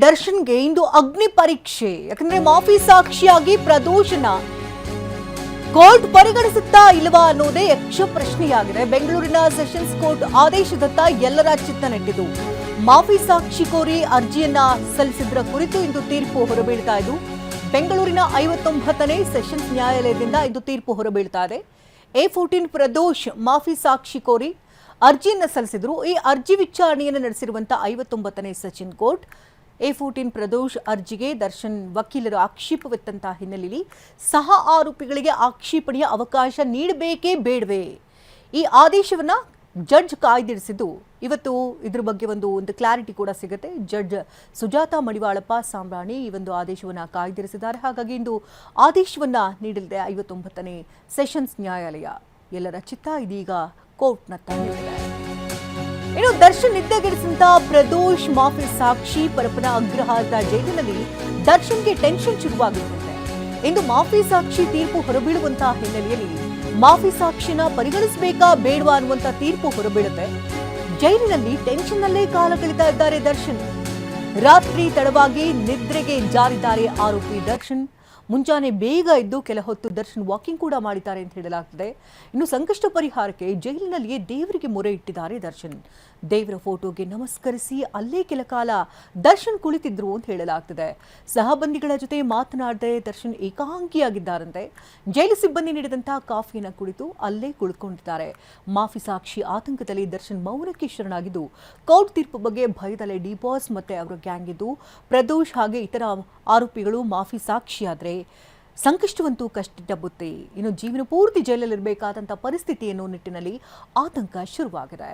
ದರ್ಶನ್ಗೆ ಇಂದು ಅಗ್ನಿ ಪರೀಕ್ಷೆ. ಯಾಕಂದ್ರೆ ಮಾಫಿ ಸಾಕ್ಷಿಯಾಗಿ ಪ್ರದೋಷನ ಕೋರ್ಟ್ ಪರಿಗಣಿಸುತ್ತಾ ಇಲ್ವಾ ಅನ್ನೋದೇ ಯಕ್ಷ ಪ್ರಶ್ನೆಯಾಗಿದೆ. ಬೆಂಗಳೂರಿನ ಸೆಷನ್ಸ್ ಕೋರ್ಟ್ ಆದೇಶದತ್ತ ಎಲ್ಲರ ಚಿತ್ತ ನೆಟ್ಟಿತು. ಮಾಫಿ ಸಾಕ್ಷಿ ಕೋರಿ ಅರ್ಜಿಯನ್ನ ಸಲ್ಲಿಸಿದ್ರ ಕುರಿತು ಇಂದು ತೀರ್ಪು ಹೊರಬೀಳ್ತಾ ಇದ್ದು, ಬೆಂಗಳೂರಿನ 59ನೇ ಸೆಷನ್ಸ್ ನ್ಯಾಯಾಲಯದಿಂದ ಇಂದು ತೀರ್ಪು ಹೊರಬೀಳ್ತಾ ಇದೆ. A14 ಪ್ರದೋಷ್ ಮಾಫಿ ಸಾಕ್ಷಿ ಕೋರಿ ಅರ್ಜಿಯನ್ನು ಸಲ್ಲಿಸಿದ್ರು. ಈ ಅರ್ಜಿ ವಿಚಾರಣೆಯನ್ನು ನಡೆಸಿರುವಂತಹ 59ನೇ ಸೆಷನ್ ಕೋರ್ಟ್ A14 ಪ್ರದೋಷ್ ಅರ್ಜಿಗೆ ದರ್ಶನ್ ವಕೀಲರು ಆಕ್ಷೇಪವೆತ್ತಂತಹ ಹಿನ್ನೆಲೆಯಲ್ಲಿ ಸಹ ಆರೋಪಿಗಳಿಗೆ ಆಕ್ಷೇಪಣೆಯ ಅವಕಾಶ ನೀಡಬೇಕೇ ಬೇಡವೇ, ಈ ಆದೇಶವನ್ನ ಜಡ್ಜ್ ಕಾಯ್ದಿರಿಸಿದ್ದು. ಇವತ್ತು ಇದ್ರ ಬಗ್ಗೆ ಒಂದು ಕ್ಲಾರಿಟಿ ಕೂಡ ಸಿಗುತ್ತೆ. ಜಡ್ಜ್ ಸುಜಾತಾ ಮಡಿವಾಳಪ್ಪ ಸಾಂಬ್ರಾಣಿ ಈ ಒಂದು ಆದೇಶವನ್ನ ಕಾಯ್ದಿರಿಸಿದ್ದಾರೆ. ಹಾಗಾಗಿ ಇಂದು ಆದೇಶವನ್ನ ನೀಡಲಿದೆ 59ನೇ ಸೆಷನ್ಸ್ ನ್ಯಾಯಾಲಯ. ಎಲ್ಲರ ಚಿತ್ತ ಇದೀಗ ಕೋರ್ಟ್ನತ್ತ ನಿಂತಿದೆ. ಇನ್ನು ದರ್ಶನ್ ನಿದ್ದೆಗೆಡಿಸಿದಂತಹ ಪ್ರದೋಷ್ ಮಾಫಿ ಸಾಕ್ಷಿ ಪರಪ್ಪನ ಅಗ್ರಹಾರದ ಜೈಲಿನಲ್ಲಿ ದರ್ಶನ್ಗೆ ಟೆನ್ಷನ್ ಶುರುವಾಗಿರುತ್ತೆ. ಇಂದು ಮಾಫಿ ಸಾಕ್ಷಿ ತೀರ್ಪು ಹೊರಬೀಳುವಂತಹ ಹಿನ್ನೆಲೆಯಲ್ಲಿ ಮಾಫಿ ಸಾಕ್ಷಿನ ಪರಿಗಣಿಸಬೇಕಾ ಬೇಡವಾ ಅನ್ನುವಂತ ತೀರ್ಪು ಹೊರಬೀಳುತ್ತೆ. ಜೈಲಿನಲ್ಲಿ ಟೆನ್ಷನ್ ನಲ್ಲೇ ಕಾಲ ಕಳೀತಾ ಇದ್ದಾರೆ ದರ್ಶನ್. ರಾತ್ರಿ ತಡವಾಗಿ ನಿದ್ರೆಗೆ ಜಾರಿದ್ದಾರೆ ಆರೋಪಿ ದರ್ಶನ್. ಮುಂಜಾನೆ ಬೇಗ ಎದ್ದು ಕೆಲ ಹೊತ್ತು ದರ್ಶನ್ ವಾಕಿಂಗ್ ಕೂಡ ಮಾಡಿದ್ದಾರೆ ಅಂತ ಹೇಳಲಾಗ್ತದೆ. ಇನ್ನು ಸಂಕಷ್ಟ ಪರಿಹಾರಕ್ಕೆ ಜೈಲಿನಲ್ಲಿಯೇ ದೇವರಿಗೆ ಮೊರೆ ಇಟ್ಟಿದ್ದಾರೆ ದರ್ಶನ್. ದೇವರ ಫೋಟೋಗೆ ನಮಸ್ಕರಿಸಿ ಅಲ್ಲೇ ಕೆಲ ಕಾಲ ದರ್ಶನ್ ಕುಳಿತಿದ್ರು ಅಂತ ಹೇಳಲಾಗ್ತದೆ. ಸಹಬಂದಿಗಳ ಜೊತೆ ಮಾತನಾಡದೆ ದರ್ಶನ್ ಏಕಾಂಗಿಯಾಗಿದ್ದಾರಂತೆ. ಜೈಲು ಸಿಬ್ಬಂದಿ ನೀಡಿದಂತಹ ಕಾಫಿಯನ್ನು ಕುಡಿತು ಅಲ್ಲೇ ಕುಳಿತುಕೊಂಡಿದ್ದಾರೆ. ಮಾಫಿ ಸಾಕ್ಷಿ ಆತಂಕದಲ್ಲಿ ದರ್ಶನ್ ಮೌನಕ್ಕೆ ಶರಣಾಗಿದ್ದು, ಕೋರ್ಟ್ ತೀರ್ಪು ಬಗ್ಗೆ ಭಯದಲ್ಲೇ ಡಿಬಾಸ್ ಮತ್ತೆ ಅವರ ಗ್ಯಾಂಗ್ ಇದ್ದು, ಪ್ರದೋಷ್ ಹಾಗೆ ಇತರ ಆರೋಪಿಗಳು ಮಾಫಿ ಸಾಕ್ಷಿಯಾದ್ರೆ ಸಂಕಷ್ಟವಂತೂ ಕಷ್ಟ ಬುತ್ತಿ. ಇನ್ನು ಜೀವನ ಪೂರ್ತಿ ಜೈಲಲ್ಲಿರಬೇಕಾದಂತಹ ಪರಿಸ್ಥಿತಿ ಎನ್ನುವ ನಿಟ್ಟಿನಲ್ಲಿ ಆತಂಕ ಶುರುವಾಗಿದೆ.